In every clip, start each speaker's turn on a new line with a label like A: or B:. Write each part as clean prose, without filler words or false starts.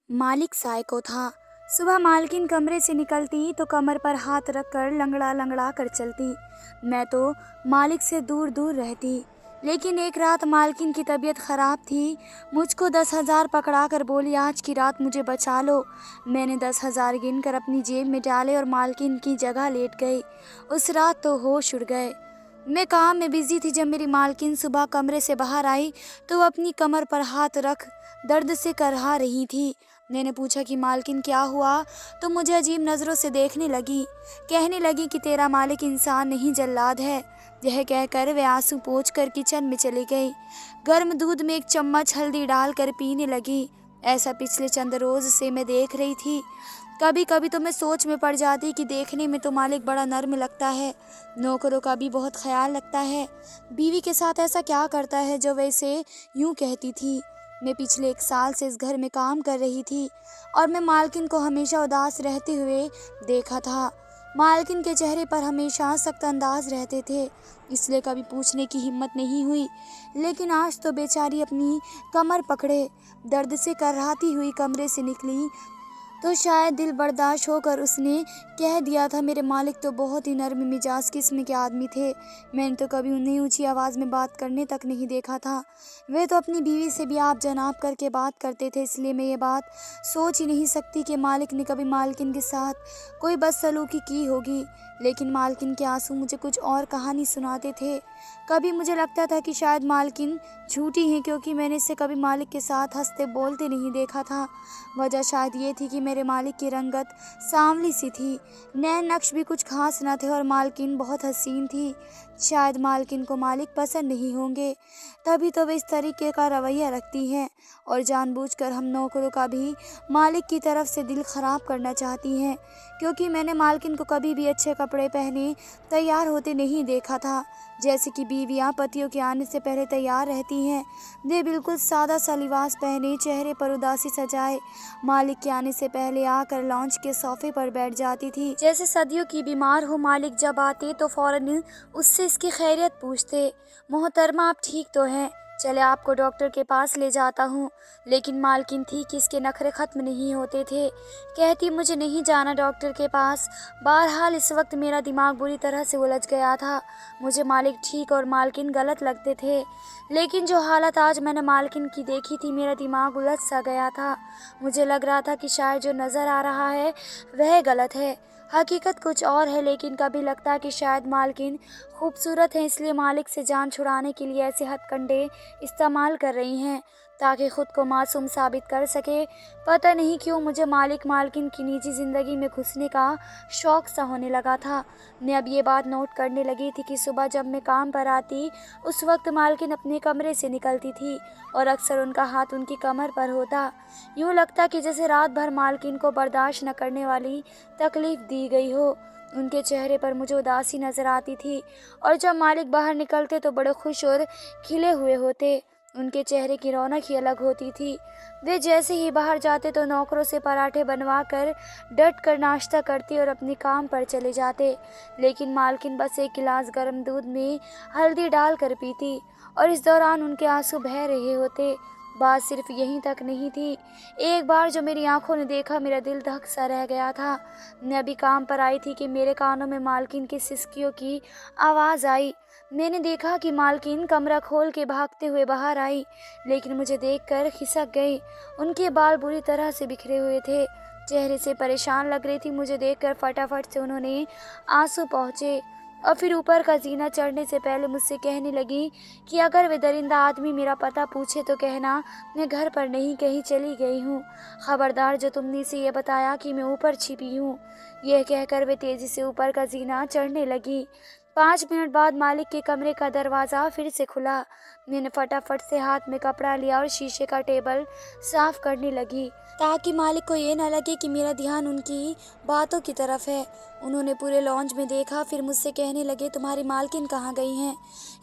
A: मालिक साय को था। सुबह मालकिन कमरे से निकलती तो कमर पर हाथ रखकर लंगड़ा लंगड़ा कर चलती। मैं तो मालिक से दूर दूर रहती। लेकिन एक रात मालकिन की तबीयत खराब थी। मुझको 10,000 पकड़ा कर बोली, आज की रात मुझे बचा लो। मैंने 10,000 गिनकर अपनी जेब में डाले और मालकिन की जगह लेट गई। उस रात तो होश उड़ गए। मैं काम में बिजी थी। जब मेरी मालकिन सुबह कमरे से बाहर आई तो वो अपनी कमर पर हाथ रख दर्द से करहा रही थी। मैंने पूछा कि मालकिन क्या हुआ, तो मुझे अजीब नज़रों से देखने लगी। कहने लगी कि तेरा मालिक इंसान नहीं जल्लाद है। यह कहकर वे आंसू पोंछ कर किचन में चली गई। गर्म दूध में एक चम्मच हल्दी डालकर पीने लगी। ऐसा पिछले चंद रोज से मैं देख रही थी। कभी कभी तो मैं सोच में पड़ जाती कि देखने में तो मालिक बड़ा नर्म लगता है, नौकरों का भी बहुत ख्याल रखता है। बीवी के साथ ऐसा क्या करता है जो वैसे यूं कहती थी। मैं पिछले 1 साल से इस घर में काम कर रही थी और मैं मालकिन को हमेशा उदास रहते हुए देखा था। मालकिन के चेहरे पर हमेशा सख्त अंदाज रहते थे, इसलिए कभी पूछने की हिम्मत नहीं हुई। लेकिन आज तो बेचारी अपनी कमर पकड़े दर्द से करहाती हुई कमरे से निकली तो शायद दिल बर्दाश्त होकर उसने कह दिया था। मेरे मालिक तो बहुत ही नर्म मिजाज किस्म के आदमी थे। मैंने तो कभी उन्हें ऊंची आवाज़ में बात करने तक नहीं देखा था। वे तो अपनी बीवी से भी आप जनाब करके बात करते थे। इसलिए मैं ये बात सोच ही नहीं सकती कि मालिक ने कभी मालकिन के साथ कोई बदसलूकी की होगी। लेकिन मालकिन के आंसू मुझे कुछ और कहानी सुनाते थे। कभी मुझे लगता था कि शायद मालकिन झूठी हैं, क्योंकि मैंने इसे कभी मालिक के साथ हंसते बोलते नहीं देखा था। वजह शायद ये थी कि मेरे मालिक की रंगत सांवली सी थी, नैन नक्श भी कुछ खास न थे और मालकिन बहुत हसीन थी। शायद मालकिन को मालिक पसंद नहीं होंगे, तभी तो वे इस तरीके का रवैया रखती हैं और जानबूझकर हम नौकरों का भी मालिक की तरफ से दिल खराब करना चाहती हैं। क्योंकि मैंने मालकिन को कभी भी अच्छे कपड़े पहने तैयार होते नहीं देखा था, जैसे कि बीवियां पतियों के आने से पहले तैयार रहती हैं। वे बिल्कुल सादा सा लिबास पहने, चेहरे पर उदासी सजाए मालिक के आने से पहले आकर लॉन्च के सोफे पर बैठ जाती थी, जैसे सदियों की बीमार हो। मालिक जब आते तो फौरन उससे इसकी खैरियत पूछते। मोहतरमा, आप ठीक तो हैं? चले आपको डॉक्टर के पास ले जाता हूँ। लेकिन मालकिन थी कि इसके नखरे ख़त्म नहीं होते थे। कहती, मुझे नहीं जाना डॉक्टर के पास। बहरहाल इस वक्त मेरा दिमाग बुरी तरह से उलझ गया था। मुझे मालिक ठीक और मालकिन गलत लगते थे। लेकिन जो हालत आज मैंने मालकिन की देखी थी, मेरा दिमाग उलझ सा गया था। मुझे लग रहा था कि शायद जो नज़र आ रहा है वह गलत है, हकीकत कुछ और है। लेकिन कभी लगता कि शायद मालकिन खूबसूरत है, इसलिए मालिक से जान छुड़ाने के लिए ऐसे हथकंडे इस्तेमाल कर रही हैं ताकि खुद को मासूम साबित कर सके। पता नहीं क्यों मुझे मालिक मालकिन की निजी ज़िंदगी में घुसने का शौक़ सा होने लगा था। मैं अब ये बात नोट करने लगी थी कि सुबह जब मैं काम पर आती उस वक्त मालकिन अपने कमरे से निकलती थी और अक्सर उनका हाथ उनकी कमर पर होता। यूँ लगता कि जैसे रात भर मालकिन को बर्दाश्त न करने वाली तकलीफ़ दी गई हो। उनके चेहरे पर मुझे उदासी नज़र आती थी और जब मालिक बाहर निकलते तो बड़े खुश और खिले हुए होते। उनके चेहरे की रौनक ही अलग होती थी। वे जैसे ही बाहर जाते तो नौकरों से पराठे बनवा कर डट कर नाश्ता करती और अपने काम पर चले जाते। लेकिन मालकिन बस एक गिलास गर्म दूध में हल्दी डाल कर पीती और इस दौरान उनके आंसू बह रहे होते। बात सिर्फ यहीं तक नहीं थी। एक बार जो मेरी आंखों ने देखा, मेरा दिल धक सा रह गया था। मैं अभी काम पर आई थी कि मेरे कानों में मालकिन की सिसकियों की आवाज़ आई। मैंने देखा कि मालकिन कमरा खोल के भागते हुए बाहर आई, लेकिन मुझे देखकर खिसक गई। उनके बाल बुरी तरह से बिखरे हुए थे, चेहरे से परेशान लग रही थी। मुझे देखकर फटाफट से उन्होंने आंसू पोंछे और फिर ऊपर का जीना चढ़ने से पहले मुझसे कहने लगी कि अगर वे दरिंदा आदमी मेरा पता पूछे तो कहना मैं घर पर नहीं, कहीं चली गई हूँ। खबरदार, जो तुमने इसे ये बताया कि मैं ऊपर छिपी हूँ। यह कहकर वे तेजी से ऊपर का जीना चढ़ने लगी। 5 मिनट बाद मालिक के कमरे का दरवाज़ा फिर से खुला। मैंने फटाफट से हाथ में कपड़ा लिया और शीशे का टेबल साफ करने लगी ताकि मालिक को ये न लगे कि मेरा ध्यान उनकी बातों की तरफ है। उन्होंने पूरे लॉन्ज में देखा, फिर मुझसे कहने लगे, तुम्हारी मालकिन कहाँ गई हैं?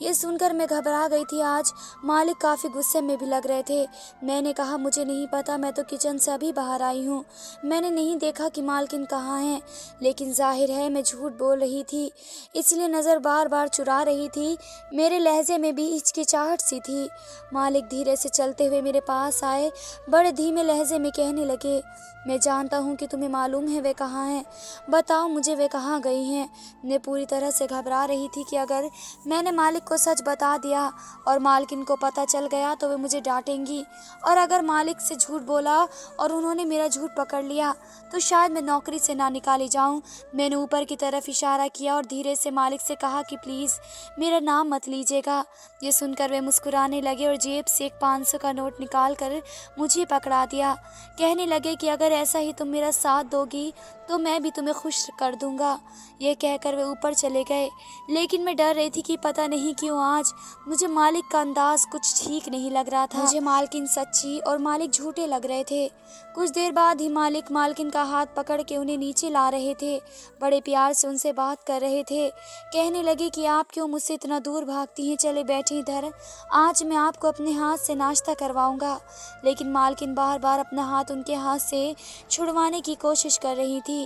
A: ये सुनकर मैं घबरा गई थी। आज मालिक काफ़ी गुस्से में भी लग रहे थे। मैंने कहा, मुझे नहीं पता, मैं तो किचन से अभी बाहर आई हूँ। मैंने नहीं देखा कि मालकिन कहाँ हैं। लेकिन जाहिर है मैं झूठ बोल रही थी, इसलिए नज़र बार बार चुरा रही थी। मेरे लहजे में भी हिचकिचाहट घबराहट सी थी। मालिक धीरे से चलते हुए मेरे पास आए, बड़े धीमे लहजे में कहने लगे, मैं जानता हूँ कि तुम्हें मालूम है वे कहाँ हैं। बताओ मुझे वे कहाँ गई हैं। मैं पूरी तरह से घबरा रही थी कि अगर मैंने मालिक को सच बता दिया और मालकिन को पता चल गया तो वे मुझे डांटेंगी, और अगर मालिक से झूठ बोला और उन्होंने मेरा झूठ पकड़ लिया तो शायद मैं नौकरी से ना निकाली जाऊं। मैंने ऊपर की तरफ इशारा किया और धीरे से मालिक से कहा कि प्लीज़ मेरा नाम मत लीजिएगा। ये सुनकर वे मुस्कुराने लगे और जेब से एक 500 का नोट निकाल कर मुझे पकड़ा दिया। कहने लगे कि अगर ऐसा ही तुम मेरा साथ दोगी तो मैं भी तुम्हें खुश कर दूंगा। ये कहकर वे ऊपर चले गए, लेकिन मैं डर रही थी कि पता नहीं क्यों आज मुझे मालिक का अंदाज कुछ ठीक नहीं लग रहा था। मुझे मालकिन सच्ची और मालिक झूठे लग रहे थे। कुछ देर बाद ही मालिक मालकिन का हाथ पकड़ के उन्हें नीचे ला रहे थे, बड़े प्यार से उनसे बात कर रहे थे। कहने लगे कि आप क्यों मुझसे इतना दूर भागती हैं, चले बैठे इधर, आज मैं आपको अपने हाथ से नाश्ता करवाऊंगा। लेकिन मालकिन बार बार अपना हाथ उनके हाथ से छुड़वाने की कोशिश कर रही थी।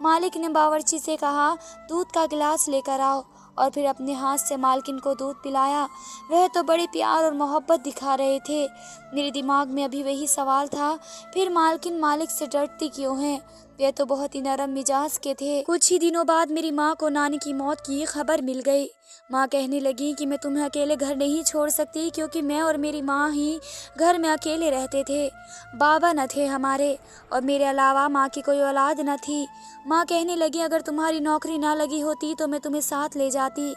A: मालिक ने बावर्ची से कहा, दूध का गिलास लेकर आओ, और फिर अपने हाथ से मालकिन को दूध पिलाया। वह तो बड़े प्यार और मोहब्बत दिखा रहे थे। मेरे दिमाग में अभी वही सवाल था, फिर मालकिन मालिक से डरती क्यों हैं? वे तो बहुत ही नरम मिजाज के थे। कुछ ही दिनों बाद मेरी माँ को नानी की मौत की खबर मिल गई। माँ कहने लगी कि मैं तुम्हें अकेले घर नहीं छोड़ सकती, क्योंकि मैं और मेरी माँ ही घर में अकेले रहते थे। बाबा न थे हमारे, और मेरे अलावा माँ की कोई औलाद न थी। माँ कहने लगी, अगर तुम्हारी नौकरी ना लगी होती तो मैं तुम्हें साथ ले जाती,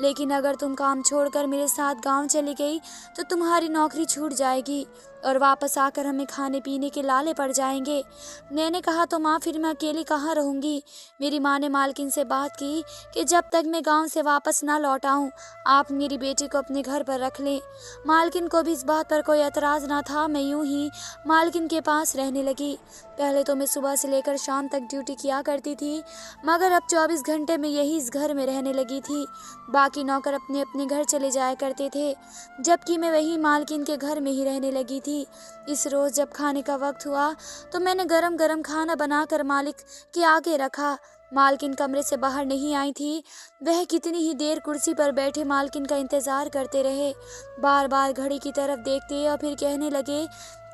A: लेकिन अगर तुम काम छोड़कर मेरे साथ गांव चली गई तो तुम्हारी नौकरी छूट जाएगी और वापस आकर हमें खाने पीने के लाले पड़ जाएंगे। मैंने कहा, तो माँ फिर मैं अकेली कहाँ रहूँगी? मेरी माँ ने मालकिन से बात की कि जब तक मैं गांव से वापस ना लौट आऊँ आप मेरी बेटी को अपने घर पर रख लें। मालकिन को भी इस बात पर कोई एतराज़ ना था। मैं यूं ही मालकिन के पास रहने लगी। पहले तो मैं सुबह से लेकर शाम तक ड्यूटी किया करती थी, मगर अब 24 घंटे में यही इस घर में रहने लगी थी। बाकी नौकर अपने अपने घर चले जाया करते थे, जबकि मैं वही मालकिन के घर में ही रहने लगी थी। इस रोज़ जब खाने का वक्त हुआ तो मैंने गरम गरम खाना बनाकर मालिक के आगे रखा। मालकिन कमरे से बाहर नहीं आई थी। वह कितनी ही देर कुर्सी पर बैठे मालकिन का इंतज़ार करते रहे, बार बार घड़ी की तरफ देखते और फिर कहने लगे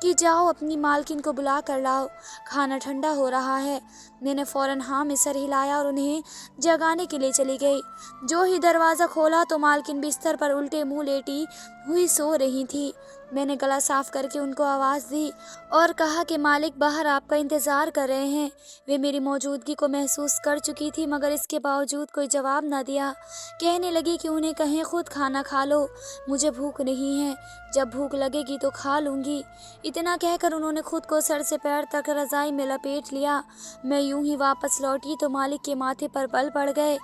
A: कि जाओ अपनी मालकिन को बुला कर लाओ, खाना ठंडा हो रहा है। मैंने फ़ौरन हाँ में सर हिलाया और उन्हें जगाने के लिए चली गई। जो ही दरवाज़ा खोला तो मालकिन बिस्तर पर उल्टे मुंह लेटी हुई सो रही थी। मैंने गला साफ करके उनको आवाज़ दी और कहा कि मालिक बाहर आपका इंतज़ार कर रहे हैं। वे मेरी मौजूदगी को महसूस कर चुकी थी, मगर इसके बावजूद कोई जवाब न दिया। कहने लगी कि उन्हें कहें खुद खाना खा लो, मुझे भूख नहीं है, जब भूख लगेगी तो खा लूँगी। इतना कहकर उन्होंने खुद को सर से पैर तक रज़ाई में लपेट लिया। मैं यूं ही वापस लौटी तो मालिक के माथे पर बल पड़ गए।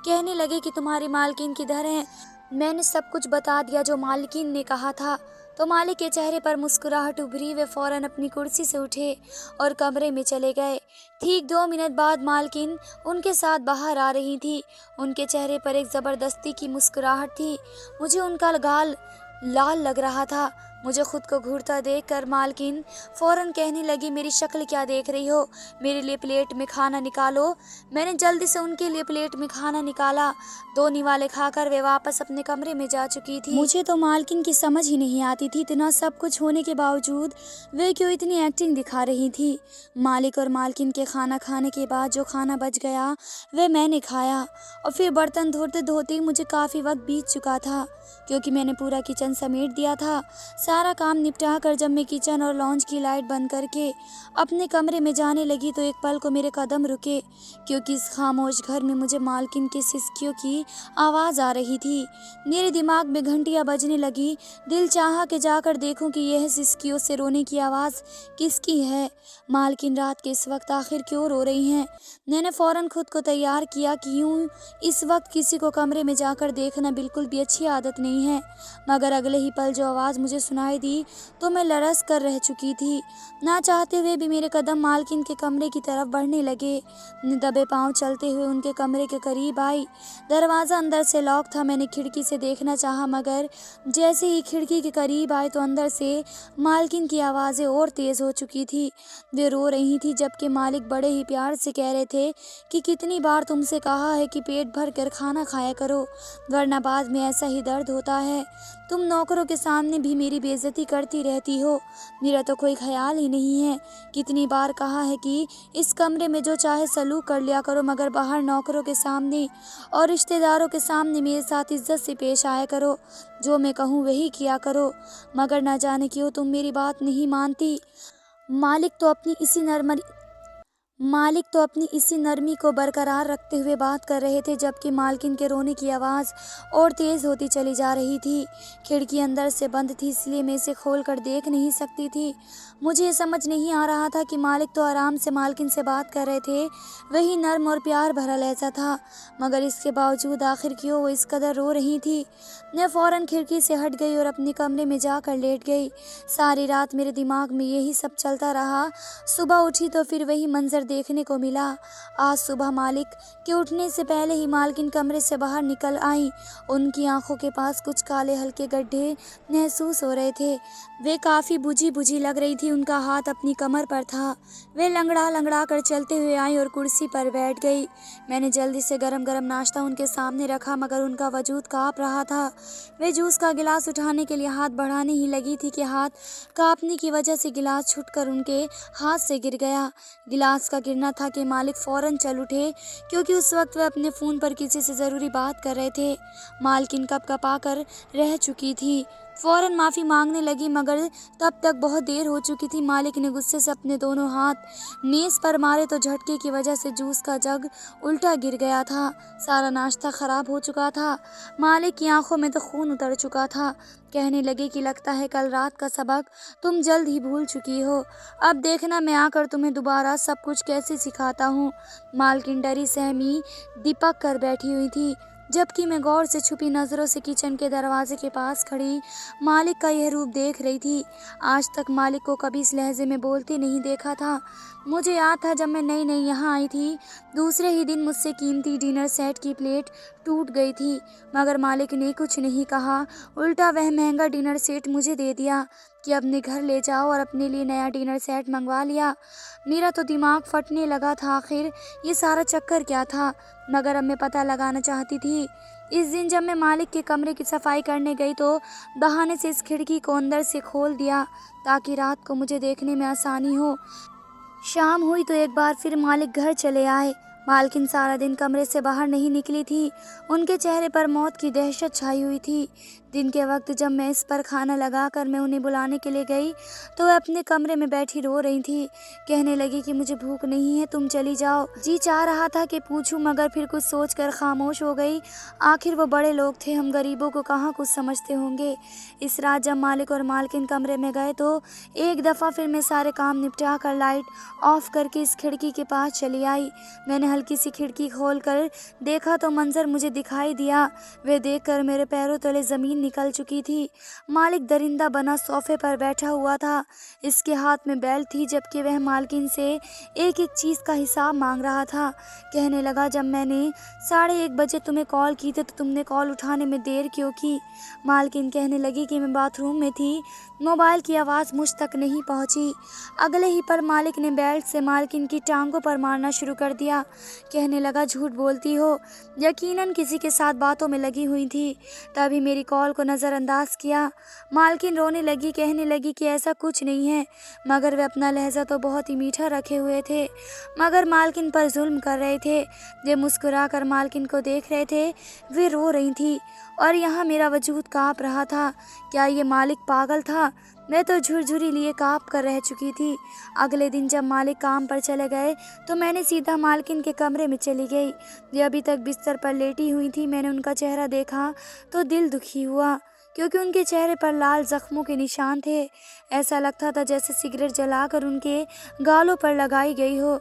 A: कहने लगे कि तुम्हारी मालकिन किधर है? मैंने सब कुछ बता दिया जो मालकिन ने कहा था। तो मालिक के चेहरे पर मुस्कुराहट उभरी। वे फौरन अपनी कुर्सी से उठे और कमरे में चले गए। ठीक 2 मिनट बाद मालकिन उनके साथ बाहर आ रही थी। उनके चेहरे पर एक ज़बरदस्ती की मुस्कुराहट थी। मुझे उनका गाल लाल लग रहा था। मुझे खुद को घूरता देखकर मालकिन फौरन कहने लगी, मेरी शक्ल क्या देख रही हो, मेरे लिए प्लेट में खाना निकालो। मैंने जल्दी से उनके लिए प्लेट में खाना निकाला। 2 निवाले खाकर वे वापस अपने कमरे में जा चुकी थी। मुझे तो मालकिन की समझ ही नहीं आती थी, इतना सब कुछ होने के बावजूद वे क्यों इतनी एक्टिंग दिखा रही थी। मालिक और मालकिन के खाना खाने के बाद जो खाना बच गया वह मैंने खाया, और फिर बर्तन धोते धोते मुझे काफ़ी वक्त बीत चुका था, क्योंकि मैंने पूरा किचन समेट दिया था। सारा काम निपटा कर जब मैं किचन और लॉन्च की लाइट बंद करके अपने कमरे में जाने लगी तो एक पल को मेरे कदम रुके, क्योंकि इस खामोश घर में मुझे मालकिन की सिसकियों की आवाज़ आ रही थी। मेरे दिमाग में घंटियां बजने लगी। दिल चाहा कि जाकर देखूं कि यह सिसकियों से रोने की आवाज़ किसकी है। मालकिन रात के इस वक्त आखिर क्यों रो रही हैं? मैंने फ़ौरन खुद को तैयार किया कि यूँ इस वक्त किसी को कमरे में जाकर देखना बिल्कुल भी अच्छी आदत नहीं है, मगर अगले ही पल जो आवाज़ मुझे सुनाई दी तो मैं लरस कर रह चुकी थी। ना चाहते हुए भी मेरे कदम मालकिन के कमरे की तरफ बढ़ने लगे। दबे पांव चलते हुए उनके कमरे के करीब आई। दरवाज़ा अंदर से लॉक था। मैंने खिड़की से देखना चाहा, मगर जैसे ही खिड़की के करीब आए तो अंदर से मालकिन की आवाज़ें और तेज़ हो चुकी थी। वे रो रही थी, जबकि मालिक बड़े ही प्यार से कह रहे थे कि कितनी बार तुमसे कहा है कि पेट भर कर खाना खाया करो, वरना बाद में ऐसा ही दर्द होता है। तुम नौकरों के सामने भी मेरी बेइज्जती करती रहती हो, मेरा तो कोई ख्याल ही नहीं है। कितनी बार कहा है कि इस कमरे में जो चाहे सलूक कर लिया करो, मगर बाहर नौकरों के सामने और रिश्तेदारों के सामने मेरे साथ इज्जत से पेश आया करो। जो मैं कहूँ वही किया करो, मगर ना जाने क्यों तुम मेरी बात नहीं मानती। मालिक तो अपनी इसी नर्म मालिक तो अपनी इसी नरमी को बरकरार रखते हुए बात कर रहे थे, जबकि मालकिन के रोने की आवाज़ और तेज़ होती चली जा रही थी। खिड़की अंदर से बंद थी, इसलिए मैं इसे खोल कर देख नहीं सकती थी। मुझे ये समझ नहीं आ रहा था कि मालिक तो आराम से मालकिन से बात कर रहे थे, वही नर्म और प्यार भरा लहजा था, मगर इसके बावजूद आखिर क्यों वो इस कदर रो रही थी। मैं फ़ौरन खिड़की से हट गई और अपने कमरे में जाकर लेट गई। सारी रात मेरे दिमाग में यही सब चलता रहा। सुबह उठी तो फिर वही मंजर देखने को मिला। आज सुबह मालिक के उठने से पहले ही मालकिन कमरे से बाहर निकल आई। उनकी आंखों के पास कुछ काले हल्के गड्ढे महसूस हो रहे थे। वे काफ़ी बुझी बुझी लग रही थी। उनका हाथ अपनी कमर पर था। वे लंगड़ा लंगड़ा कर चलते हुए आई और कुर्सी पर बैठ गई। मैंने जल्दी से गरम गरम नाश्ता उनके सामने रखा, मगर उनका वजूद काँप रहा था। वे जूस का गिलास उठाने के लिए हाथ बढ़ाने ही लगी थी कि हाथ काँपने की वजह से गिलास छूटकर उनके हाथ से गिर गया। गिलास का गिरना था कि मालिक फ़ौरन चल उठे, क्योंकि उस वक्त वे अपने फ़ोन पर किसी से ज़रूरी बात कर रहे थे। मालकिन कँपकँपा कर रह चुकी थी, फ़ौरन माफ़ी मांगने लगी, मगर तब तक बहुत देर हो चुकी थी। मालिक ने गुस्से से अपने दोनों हाथ मेज़ पर मारे तो झटके की वजह से जूस का जग उल्टा गिर गया था। सारा नाश्ता ख़राब हो चुका था। मालिक की आंखों में तो खून उतर चुका था। कहने लगे कि लगता है कल रात का सबक तुम जल्द ही भूल चुकी हो। अब देखना मैं आकर तुम्हें दोबारा सब कुछ कैसे सिखाता हूँ। मालकिन डरी सहमी दीपक कर बैठी हुई थी, जबकि मैं गौर से छुपी नज़रों से किचन के दरवाजे के पास खड़ी मालिक का यह रूप देख रही थी। आज तक मालिक को कभी इस लहजे में बोलते नहीं देखा था। मुझे याद था जब मैं नई नई यहाँ आई थी, दूसरे ही दिन मुझसे कीमती डिनर सेट की प्लेट टूट गई थी, मगर मालिक ने कुछ नहीं कहा। उल्टा वह महंगा डिनर सेट मुझे दे दिया कि अपने घर ले जाओ, और अपने लिए नया डिनर सेट मंगवा लिया। मेरा तो दिमाग फटने लगा था। आखिर ये सारा चक्कर क्या था? मगर अब मैं पता लगाना चाहती थी। इस दिन जब मैं मालिक के कमरे की सफाई करने गई तो बहाने से इस खिड़की को अंदर से खोल दिया, ताकि रात को मुझे देखने में आसानी हो। शाम हुई तो एक बार फिर मालिक घर चले आए। मालकिन सारा दिन कमरे से बाहर नहीं निकली थी। उनके चेहरे पर मौत की दहशत छाई हुई थी। दिन के वक्त जब मैं इस पर खाना लगाकर मैं उन्हें बुलाने के लिए गई तो वह अपने कमरे में बैठी रो रही थी। कहने लगी कि मुझे भूख नहीं है, तुम चली जाओ। जी चाह रहा था कि पूछूं, मगर फिर कुछ सोचकर खामोश हो गई। आखिर वो बड़े लोग थे, हम गरीबों को कहाँ कुछ समझते होंगे। इस रात जब मालिक और मालकिन कमरे में गए तो एक दफ़ा फिर मैं सारे काम निपटा कर लाइट ऑफ करके इस खिड़की के पास चली आई। मैंने हल्की सी खिड़की खोलकर देखा तो मंजर मुझे दिखाई दिया। वे देखकर मेरे पैरों तले ज़मीन निकल चुकी थी। मालिक दरिंदा बना सोफे पर बैठा हुआ था। इसके हाथ में बेल थी, जबकि वह मालकिन से एक एक चीज़ का हिसाब मांग रहा था। कहने लगा, जब मैंने 1:30 बजे तुम्हें कॉल की थी तो तुमने कॉल उठाने में देर क्यों की? मालकिन कहने लगी कि मैं बाथरूम में थी, मोबाइल की आवाज़ मुझ तक नहीं पहुंची। अगले ही पर मालिक ने बेल्ट से मालकिन की टांगों पर मारना शुरू कर दिया। कहने लगा, झूठ बोलती हो, यकीनन किसी के साथ बातों में लगी हुई थी, तभी मेरी कॉल को नज़रअंदाज किया। मालकिन रोने लगी, कहने लगी कि ऐसा कुछ नहीं है, मगर वे अपना लहजा तो बहुत ही मीठा रखे हुए थे, मगर मालकिन पर जुल्म कर रहे थे। वे मुस्कुराकर मालकिन को देख रहे थे। वे रो रही थी और यहाँ मेरा वजूद काँप रहा था। क्या ये मालिक पागल था? मैं तो झुरझुरी लिए काँप कर रह चुकी थी। अगले दिन जब मालिक काम पर चले गए तो मैंने सीधा मालकिन के कमरे में चली गई। वे अभी तक बिस्तर पर लेटी हुई थी। मैंने उनका चेहरा देखा तो दिल दुखी हुआ, क्योंकि उनके चेहरे पर लाल जख्मों के निशान थे। ऐसा लगता था जैसे सिगरेट जलाकर उनके गालों पर लगाई गई हो।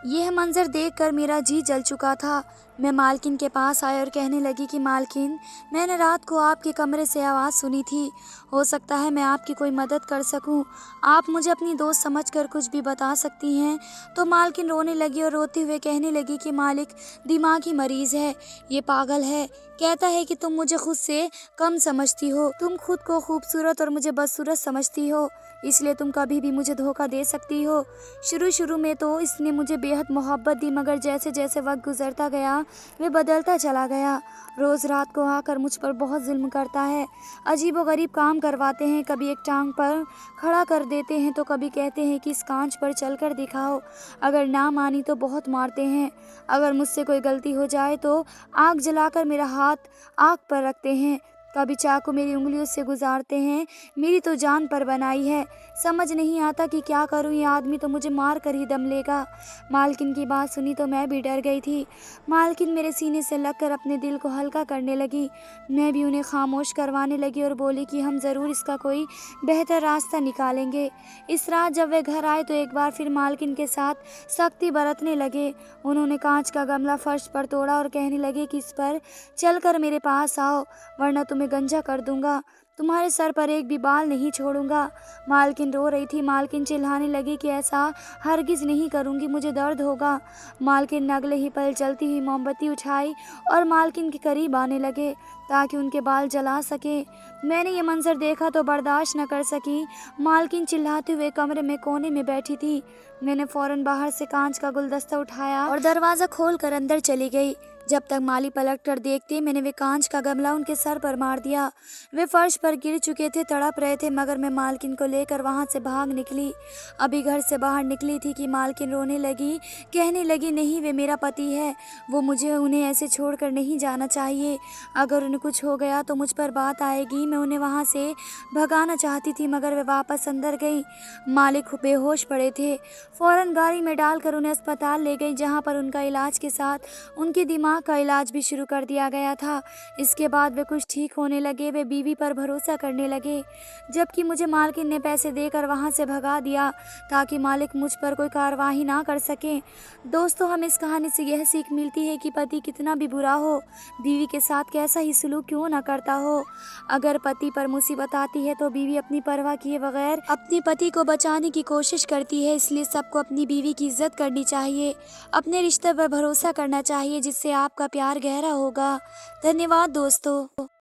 A: यह मंजर देखकर मेरा जी जल चुका था। मैं मालकिन के पास आई और कहने लगी कि मालकिन, मैंने रात को आपके कमरे से आवाज़ सुनी थी। हो सकता है मैं आपकी कोई मदद कर सकूं। आप मुझे अपनी दोस्त समझकर कुछ भी बता सकती हैं। तो मालकिन रोने लगी और रोते हुए कहने लगी कि मालिक दिमागी मरीज है, ये पागल है, कहता है कि तुम मुझे खुद से कम समझती हो, तुम खुद को खूबसूरत और मुझे बदसूरत समझती हो, इसलिए तुम कभी भी मुझे धोखा दे सकती हो। शुरू शुरू में तो इसने मुझे बेहद मोहब्बत दी, मगर जैसे जैसे वक्त गुजरता गया वे बदलता चला गया। रोज़ रात को आकर मुझ पर बहुत जुल्म करता है, अजीबोगरीब काम करवाते हैं, कभी एक टांग पर खड़ा कर देते हैं तो कभी कहते हैं कि इस कांच पर चलकर दिखाओ, अगर ना मानी तो बहुत मारते हैं। अगर मुझसे कोई गलती हो जाए तो आग जलाकर मेरा हाथ आग पर रखते हैं, कभी चाकू मेरी उंगलियों से गुजारते हैं। मेरी तो जान पर बनाई है, समझ नहीं आता कि क्या करूं, ये आदमी तो मुझे मार कर ही दम लेगा। मालकिन की बात सुनी तो मैं भी डर गई थी। मालकिन मेरे सीने से लगकर अपने दिल को हल्का करने लगी। मैं भी उन्हें खामोश करवाने लगी और बोली कि हम ज़रूर इसका कोई बेहतर रास्ता निकालेंगे। इस रात जब वे घर आए तो एक बार फिर मालकिन के साथ सख्ती बरतने लगे। उन्होंने कांच का गमला फर्श पर तोड़ा और कहने लगे कि इस पर चलकर मेरे पास आओ, वरना तुम्हें गंजा कर दूंगा, तुम्हारे सर पर एक भी बाल नहीं छोड़ूंगा। मालकिन रो रही थी। मालकिन चिल्लाने लगी कि ऐसा हरगिज नहीं करूंगी, मुझे दर्द होगा। मालकिन ने अगले ही पल जलती हुई मोमबत्ती उठाई और मालकिन के करीब आने लगे ताकि उनके बाल जला सके। मैंने ये मंजर देखा तो बर्दाश्त न कर सकी। मालकिन चिल्लाते हुए कमरे में कोने में बैठी थी। मैंने फौरन बाहर से कांच का गुलदस्ता उठाया और दरवाज़ा खोलकर अंदर चली गई। जब तक माली पलट कर देखते मैंने वे कांच का गमला उनके सर पर मार दिया। वे फर्श पर गिर चुके थे, तड़प रहे थे, मगर मैं मालकिन को लेकर वहां से भाग निकली। अभी घर से बाहर निकली थी कि मालकिन रोने लगी, कहने लगी नहीं, वे मेरा पति है, वो मुझे उन्हें ऐसे छोड़कर नहीं जाना चाहिए। अगर उन्हें कुछ हो गया तो मुझ पर बात आएगी। मैं उन्हें वहाँ से भगाना चाहती थी मगर वे वापस अंदर गई। मालिक बेहोश पड़े थे। फौरन गाड़ी में डालकर उन्हें अस्पताल ले गई, जहाँ पर उनका इलाज के साथ उनके दिमाग का इलाज भी शुरू कर दिया गया था। इसके बाद वे कुछ ठीक होने लगे। वे बीवी पर भरोसा करने लगे, जबकि मुझे मालकिन ने पैसे देकर वहां से भगा दिया ताकि मालिक मुझ पर कोई कार्रवाई ना कर सके। दोस्तों, हमें इस कहानी से यह सीख मिलती है कि पति कितना भी बुरा हो, बीवी के साथ कैसा ही सलूक क्यों ना करता हो, अगर पति पर मुसीबत आती है तो बीवी अपनी परवाह किए बगैर अपने पति को बचाने की कोशिश करती है। इसलिए सबको अपनी बीवी की इज्जत करनी चाहिए, अपने रिश्ते पर भरोसा करना चाहिए, जिससे आपका प्यार गहरा होगा। धन्यवाद दोस्तों।